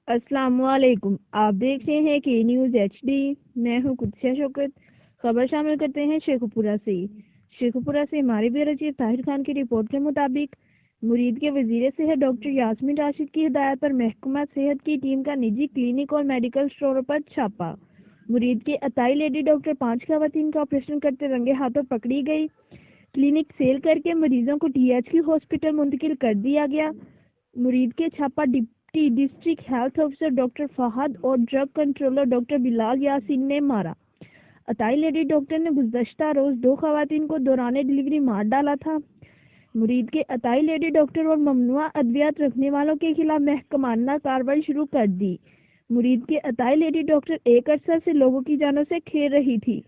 السلام علیکم، آپ دیکھ رہے ہیں کے نیوز ایچ ڈی۔ میں ہوں قدسیہ شوکت۔ خبر شامل کرتے ہیں شیخو پورہ سے۔ شیخو پورہ سے ہمارے بیورو چیف طاہر خان کی رپورٹ کے مطابق مرید کے وزیر صحت ڈاکٹر یاسمین راشد کی ہدایت پر محکمہ صحت کی ٹیم کا نجی کلینک اور میڈیکل اسٹوروں پر چھاپا۔ مرید کے عطائی لیڈی ڈاکٹر 5 خواتین کا آپریشن کرتے رنگے ہاتھوں پکڑی گئی۔ کلینک سیل کر کے مریضوں کو ٹی ایچ کی ہاسپٹل منتقل کر دیا گیا۔ مرید کے چھاپا deputy district health officer doctor Fahad اور drug controller doctor Bilal Yasin نے مارا۔ عطائی لیڈی ڈاکٹر نے گزشتہ روز 2 خواتین کو دوران ڈیلیوری مار ڈالا تھا۔ مرید کے عطائی لیڈی ڈاکٹر اور ممنوعہ ادویات رکھنے والوں کے خلاف محکمانہ کارروائی شروع کر دی۔ مرید کے عطائی لیڈی ڈاکٹر ایک عرصہ سے لوگوں کی جانوں سے کھیل رہی تھی۔